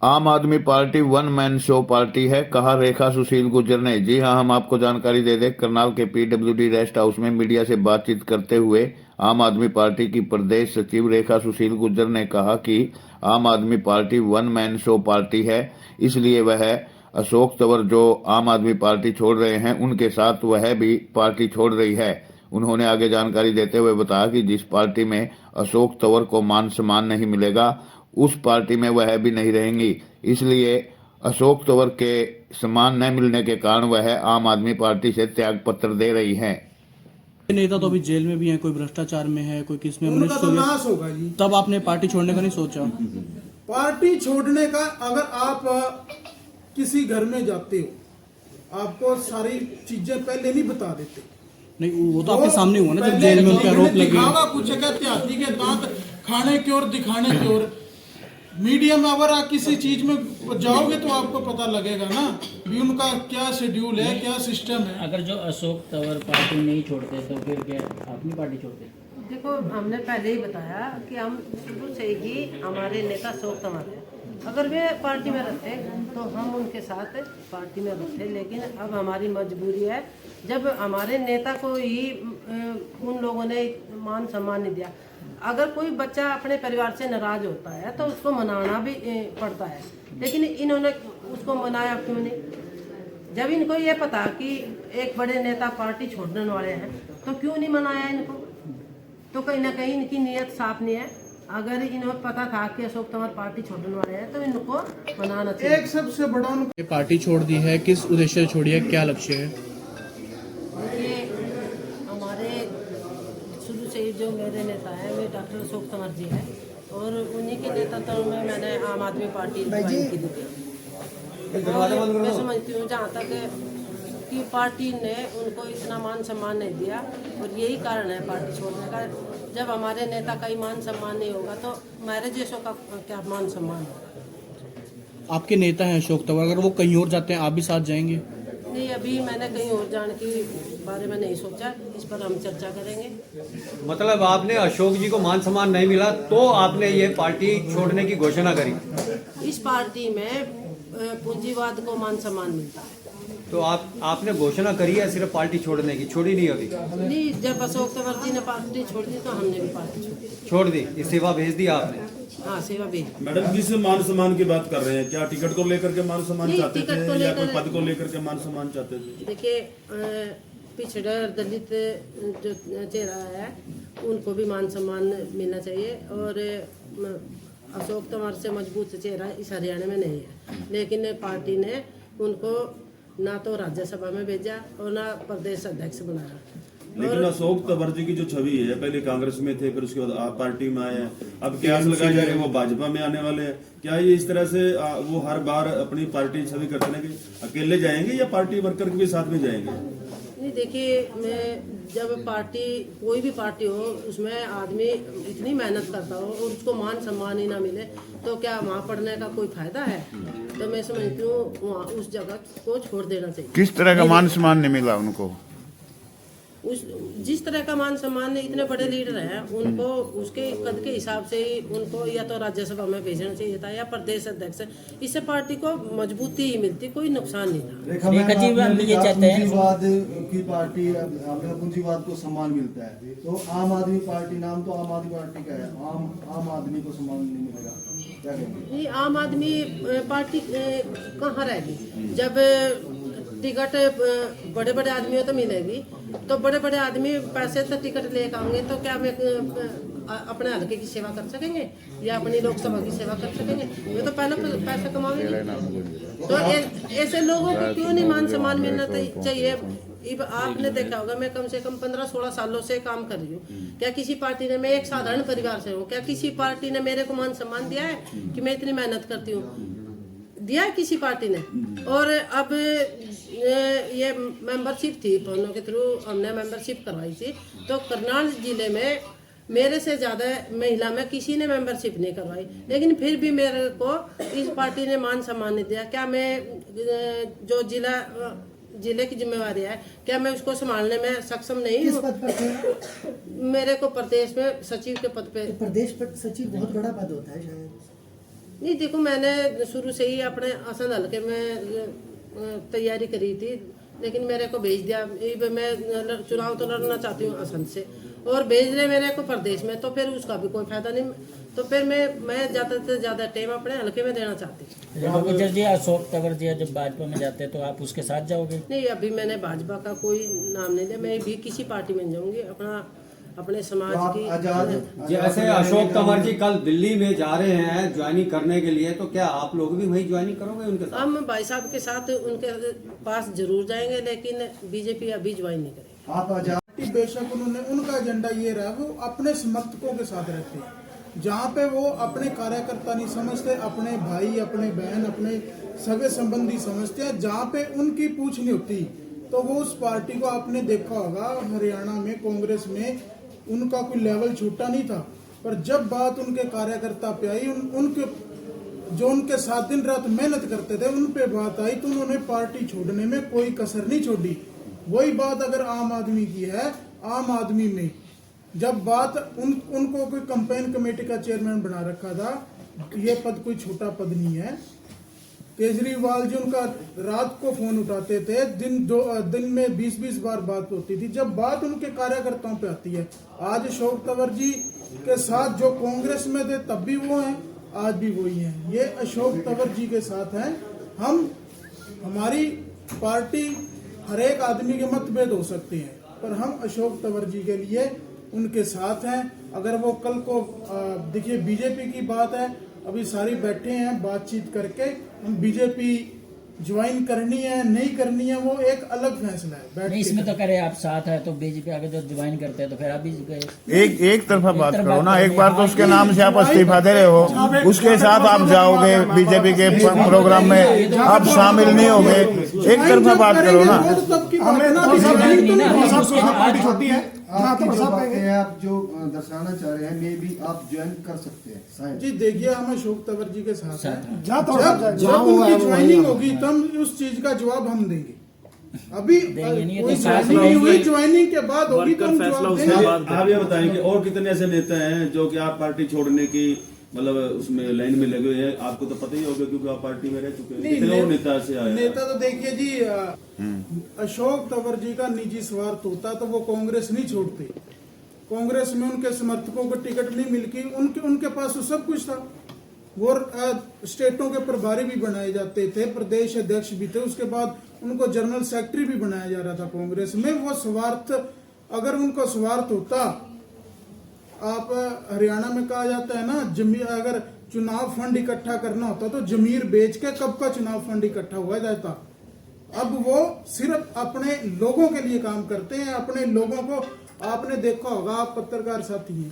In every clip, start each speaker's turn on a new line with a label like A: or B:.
A: आम आदमी party one man show party है, कहा रेखा सुशील गुर्जर ने। जी हां, हम आपको जानकारी दे दें, करनाल के पीडब्ल्यूडी रेस्ट हाउस में मीडिया से बातचीत करते हुए आम आदमी पार्टी की प्रदेश सचिव रेखा सुशील गुर्जर ने कहा कि आम आदमी party one man show party है, इसलिए वह अशोक तंवर जो आम आदमी पार्टी छोड़ रहे हैं उनके साथ वह भी पार्टी छोड़ रही है। उन्होंने आगे जानकारी देते हुए बताया कि जिस पार्टी में अशोक तंवर को मान सम्मान नहीं मिलेगा उस पार्टी में वह भी नहीं रहेंगी, इसलिए अशोक तंवर के सम्मान न मिलने के कारण वह आम आदमी पार्टी से त्याग पत्र दे रही हैं।
B: नेता तो अभी जेल में भी है, कोई भ्रष्टाचार में है, कोई किस में
C: उनका तो नाश होगा जी।
B: तब आपने पार्टी छोड़ने का नहीं सोचा?
C: पार्टी छोड़ने का, अगर आप किसी घर में जाते हो आपको सारी चीजें पहले नहीं बता देते।
B: नहीं, वो तो आपके सामने हुआ ना जब जेल में उनके आरोप लगे।
C: दिखावा कुछ कहते हाथी के दांत खाने की ओर दिखाने की ओर। मीडिया में अगर आप किसी चीज में जाओगे तो आपको पता लगेगा ना भी उनका क्या शेड्यूल है, क्या सिस्टम है।
D: अगर जो अशोक तंवर पार्टी नहीं छोड़ते तो फिर क्या अपनी पार्टी छोड़ते?
E: देखो, हमने पहले ही बताया कि हम शुरू से ही हमारे नेता अशोक तंवर है। अगर वे पार्टी में रहते तो हम उनके साथ पार्टी में रहते, लेकिन अब हमारी मजबूरी है। जब हमारे नेता को ही उन लोगों ने मान सम्मान नहीं दिया। अगर कोई बच्चा अपने परिवार से नाराज होता है तो उसको मनाना भी पड़ता है, लेकिन इन्होंने उसको मनाया क्यों नहीं? जब इनको ये पता कि एक बड़े नेता पार्टी छोड़ने वाले हैं तो क्यों नहीं मनाया इनको? तो कहीं ना कहीं इनकी नीयत साफ नहीं है। अगर इन्हें पता था कि अशोक तंवर पार्टी छोड़ने वाले हैं तो इनको मनाना चाहिए।
C: एक सबसे बड़ा
B: ये पार्टी छोड़ दी है, किस उद्देश्य से छोड़ी है, क्या लक्ष्य है?
E: देखिए, हमारे शुरू से ही जो मेरे नेता हैं वे डॉक्टर अशोक तंवर जी हैं, और उन्हीं के नेतृत्व में मैंने आम आदमी पार्टी ज्वाइन की थी। और मैं समझती हूँ जहाँ तक कि पार्टी ने उनको इतना मान सम्मान नहीं दिया, और यही कारण है पार्टी छोड़ने का। जब हमारे नेता का ही मान सम्मान नहीं होगा तो हमारे जैसों का क्या मान सम्मान होगा?
B: आपके नेता हैं अशोक तंवर, अगर वो कहीं और जाते हैं आप भी साथ जाएंगे?
E: नहीं, अभी मैंने कहीं और जाने के बारे में नहीं सोचा, इस पर हम चर्चा करेंगे।
F: मतलब आपने अशोक जी को मान सम्मान नहीं मिला तो आपने ये पार्टी छोड़ने की घोषणा करी?
E: इस पार्टी में पूंजीवाद को मान सम्मान मिलता है।
F: तो आपने घोषणा करी है सिर्फ पार्टी छोड़ने की, छोड़ी नहीं अभी?
E: नहीं, जब अशोक तंवर जी ने पार्टी छोड़ दी तो हमने भी पार्टी
F: छोड़ दी, ये सेवा भेज दी आपने?
E: हाँ, सेवा भी।
G: मैडम, किस मान सम्मान की बात कर रहे हैं? क्या टिकट को लेकर के मान सम्मान
E: नहीं,
G: चाहते
E: टिकट
G: थे
E: को
G: या
E: लेकर-
G: कोई पद को लेकर के मान सम्मान चाहते थे?
E: देखिए, पिछड़ा दलित जो चेहरा है उनको भी मान सम्मान मिलना चाहिए, और अशोक तंवर से मजबूत चेहरा इस हरियाणा में नहीं है, लेकिन पार्टी ने उनको ना तो राज्यसभा में भेजा और ना प्रदेश अध्यक्ष बनाया।
G: लेकिन अशोक तंवर जी की जो छवि है, पहले कांग्रेस में थे, फिर उसके बाद आप पार्टी में आए हैं, अब कयास लगाया जा रहा है वो भाजपा में आने वाले हैं। क्या ये इस तरह से वो हर बार अपनी पार्टी छवि करते हैं कि अकेले जाएंगे या पार्टी वर्कर के भी साथ में जाएंगे?
E: नहीं, देखिए, मैं जब पार्टी कोई भी पार्टी हो उसमें आदमी इतनी मेहनत करता हो और उसको मान सम्मान ही ना मिले तो क्या वहाँ पढ़ने का कोई फायदा है? तो मैं समझती हूँ वहाँ उस जगह को छोड़ देना चाहिए।
A: किस तरह का मान सम्मान नहीं मिला उनको?
E: उस जिस तरह का मान सम्मान है, इतने बड़े लीडर हैं उनको उसके कद के हिसाब से ही उनको या तो राज्यसभा में भेजना चाहिए था या प्रदेश अध्यक्ष। इससे पार्टी को मजबूती ही मिलती, कोई नुकसान नहीं था।
D: रेखा जी ये चाहते हैं
H: पूंजीवाद की पार्टी, हमें पूंजीवाद को सम्मान मिलता है, तो आम आदमी पार्टी, नाम तो आम आदमी पार्टी का है, आम आदमी को सम्मान नहीं मिलेगा, क्या कहेंगे?
E: ये आम आदमी पार्टी कहाँ रहेगी? जब टिकट बड़े बड़े आदमियों तो मिलेगी, तो बड़े बड़े आदमी पैसे से टिकट लेकर आएंगे तो क्या वे अपने हल्के की सेवा कर सकेंगे या अपनी लोकसभा की सेवा कर सकेंगे? वे तो पहले पैसा कमाएंगे। तो ऐसे लोगों को क्यों नहीं मान सम्मान मिलना चाहिए? आपने देखा होगा, मैं कम से कम 15-16 सालों से काम कर रही हूँ। क्या किसी पार्टी ने, मैं एक साधारण परिवार से हूँ, क्या किसी पार्टी ने मेरे को मान सम्मान दिया है कि मैं इतनी मेहनत करती हूँ? दिया है किसी पार्टी ने? और अब ये मेंबरशिप थी, फोनों के थ्रू हमने मेंबरशिप करवाई थी, तो करनाल जिले में मेरे से ज़्यादा महिला में किसी ने मेंबरशिप नहीं करवाई, लेकिन फिर भी मेरे को इस पार्टी ने मान सम्मान नहीं दिया। क्या मैं जो जिले की जिम्मेवारी है, क्या मैं उसको संभालने में सक्षम नहीं हूँ?
I: किस पद पर थे?
E: मेरे को प्रदेश में सचिव के पद पे।
I: प्रदेश पर सचिव बहुत बड़ा पद होता है शायद।
E: नहीं देखो, मैंने शुरू से ही अपने असद हल्के में तैयारी करी थी, लेकिन मेरे को भेज दिया। मैं चुनाव तो लड़ना चाहती हूँ असद से, और भेज रहे मेरे को प्रदेश में, तो फिर उसका भी कोई फायदा नहीं। तो फिर मैं ज़्यादा से ज़्यादा टाइम अपने हल्के में देना चाहती हूँ।
D: गुजर जी, अशोक तंवर जी जब भाजपा में जाते हैं तो आप उसके साथ जाओगे?
E: नहीं, अभी मैंने भाजपा का कोई नाम नहीं लिया, मैं भी किसी पार्टी में नहीं जाऊंगी। अपने समाज की
F: जैसे अशोक तंवर जी कल दिल्ली में जा रहे हैं ज्वाइनिंग करने के लिए, तो क्या आप लोग भी वही ज्वाइनिंग करोगे उनके साथ?
E: हम भाई साहब के साथ उनके पास जरूर जाएंगे, लेकिन बीजेपी अभी ज्वाइन नहीं करेगी।
H: आप आजाद
C: बेशक उनका एजेंडा ये रहा, वो अपने समर्थकों के साथ रहते हैं। जहाँ पे वो अपने कार्यकर्ता नहीं समझते, अपने भाई, अपने बहन, अपने सगे संबंधी समझते हैं, जहाँ पे उनकी पूछ नहीं होती, तो वो उस पार्टी को आपने देखा होगा हरियाणा में कांग्रेस में उनका कोई लेवल छूटा नहीं था। पर जब बात उनके कार्यकर्ता पे आई, उनके जो उनके साथ दिन रात मेहनत करते थे उन पे बात आई, तो उन्होंने पार्टी छोड़ने में कोई कसर नहीं छोड़ी। वही बात अगर आम आदमी की है, आम आदमी में जब बात उनको कोई कैंपेन कमेटी का चेयरमैन बना रखा था, ये पद कोई छोटा पद नहीं है। केजरीवाल जी उनका रात को फोन उठाते थे, दिन में 20-20 बार बात होती थी। जब बात उनके कार्यकर्ताओं पे आती है, आज अशोक तंवर जी के साथ जो कांग्रेस में थे तब भी वो हैं, आज भी वही हैं। ये अशोक तंवर जी के साथ हैं। हमारी पार्टी हर एक आदमी के मतभेद हो सकते हैं, पर हम अशोक तंवर जी के लिए उनके साथ हैं। अगर वो कल को देखिए, बीजेपी की बात है, अभी सारी बैठे हैं बातचीत करके, हम बीजेपी ज्वाइन करनी है नहीं करनी है वो एक अलग फैसला है। बैठ
D: नहीं, इसमें तो करे आप साथ है तो बीजेपी अगर जो ज्वाइन करते हैं तो फिर आप भी गए।
A: एक तरफा बात करो ना, एक बार तो उसके नाम से आप इस्तीफा दे रहे हो, उसके साथ आप जाओगे बीजेपी के प्रोग्राम में, आप शामिल नहीं होगे, एक तरफा बात करो ना।
H: आप जो दर्शाना चाह रहे हैं, मे भी आप ज्वाइन कर सकते हैं शायद।
C: जी देखिए, हम अशोक तंवर जी के साथ हैं। जब उनकी ज्वाइनिंग होगी तब उस चीज का जवाब हम देंगे। अभी कोई ज्वाइनिंग नहीं हुई, ज्वाइनिंग के बाद होगी तो हम जवाब देंगे।
G: आप ये बताएंगे और कितने ऐसे नेता हैं जो कि आप पार्टी छोड़ने की मतलब उसमें लाइन में लगे हुए हैं? आपको तो पता ही होगा क्योंकि आप पार्टी में रह चुके हैं। कितने और नेता से आए?
C: नेता तो देखिए जी, अशोक तंवर जी का निजी स्वार्थ होता तो वो कांग्रेस नहीं छोड़ते। कांग्रेस में उनके समर्थकों को टिकट नहीं मिलती, उनके पास तो सब कुछ था। वो स्टेटों के प्रभारी भी बनाए जाते थे, प्रदेश अध्यक्ष भी थे, उसके बाद उनको जनरल सेक्रेटरी भी बनाया जा रहा था कांग्रेस में। वो स्वार्थ, अगर उनका स्वार्थ होता, आप हरियाणा में कहा जाता है ना, जमीर अगर चुनाव फंड इकट्ठा करना होता तो जमीर बेच के कब का चुनाव फंड इकट्ठा हुआ जाता। अब वो सिर्फ अपने लोगों के लिए काम करते हैं, अपने लोगों को। आपने देखा होगा, आप पत्रकार साथी हैं,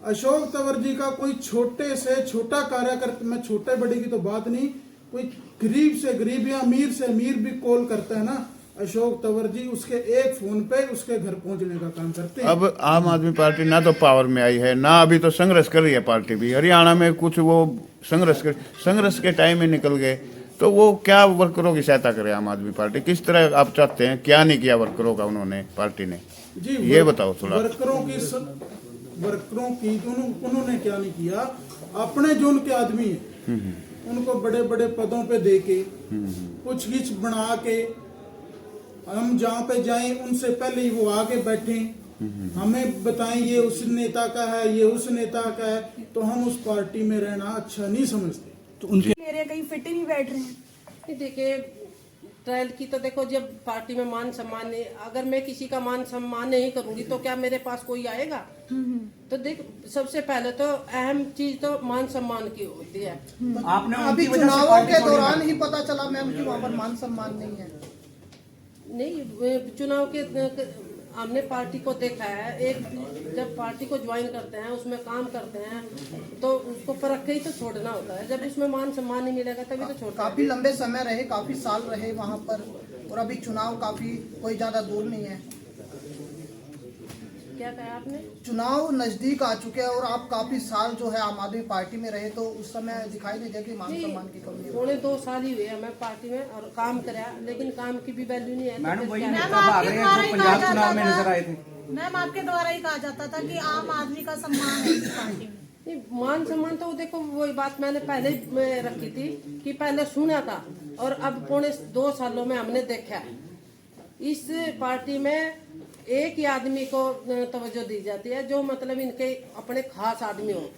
C: अशोक तंवर जी का कोई छोटे से छोटा कार्यकर्ता, में छोटे बड़े की तो बात नहीं, कोई गरीब से गरीब या अमीर से अमीर भी कॉल करता है ना, अशोक तंवर जी उसके एक फोन पे उसके घर पहुंचने का काम करते हैं।
A: अब आम आदमी पार्टी ना तो पावर में आई है, ना अभी तो संघर्ष कर रही है पार्टी भी। हरियाणा में कुछ वो संघर्ष के टाइम में निकल गए, तो वो क्या वर्करों की सहायता करे आम आदमी पार्टी? किस तरह आप चाहते हैं? क्या नहीं किया वर्करों का उन्होंने, पार्टी ने?
C: जी
A: ये बताओ थोड़ा।
C: वर्करों की उन्होंने क्या नहीं किया? अपने जो उनके आदमी है उनको बड़े बड़े पदों पे देके, कुछ हिच बना के, हम जहाँ पे जाएं उनसे पहले ही वो आगे बैठे, हमें बताएं ये उस नेता का है, ये उस नेता का है, तो हम उस पार्टी में रहना अच्छा नहीं समझते।
B: तो उनके
I: एरिया कहीं फिट ही नहीं बैठ रहे हैं।
E: देखिए, ट्रायल की तो देखो, जब पार्टी में मान सम्मान नहीं, अगर मैं किसी का मान सम्मान नहीं करूंगी तो क्या मेरे पास कोई आएगा? तो देख, सबसे पहले तो अहम चीज तो मान सम्मान की होती है।
B: आपने
I: अभी चुनावों के दौरान ही पता चला मैम कि वहाँ पर मान सम्मान नहीं है।
E: नहीं, चुनाव के हमने पार्टी को देखा है, एक जब पार्टी को ज्वाइन करते हैं, उसमें काम करते हैं, तो उसको परख के ही तो छोड़ना होता है। जब उसमें मान सम्मान नहीं मिलेगा तभी तो छोड़ना।
I: काफी लंबे समय रहे, काफी साल रहे वहाँ पर, और अभी चुनाव काफी कोई ज्यादा दूर नहीं है।
E: क्या कहा आपने?
I: चुनाव नजदीक आ चुके हैं और आप काफी साल जो है आम आदमी पार्टी में रहे, तो उस समय दिखाई नहीं दिया कि मान सम्मान की कमी है।
E: पौने 2 साल ही हुए हमें पार्टी में और काम कराया, लेकिन काम की भी वैल्यू नहीं है।
B: मैडम वही
I: मैम,
B: नेता भाग रहे हैं जो पंजाब चुनाव में नजर आए थे।
I: मैम, आपके द्वारा ही कहा जाता था कि आम आदमी का सम्मान है इस पार्टी में।
E: नहीं, मान सम्मान तो देखो वही बात मैंने पहले ही रखी थी कि पहले सुना था और अब पौने 2 सालों में हमने देखा है इस पार्टी में एक ही आदमी को तवज्जो दी जाती है जो मतलब इनके अपने खास आदमी हो।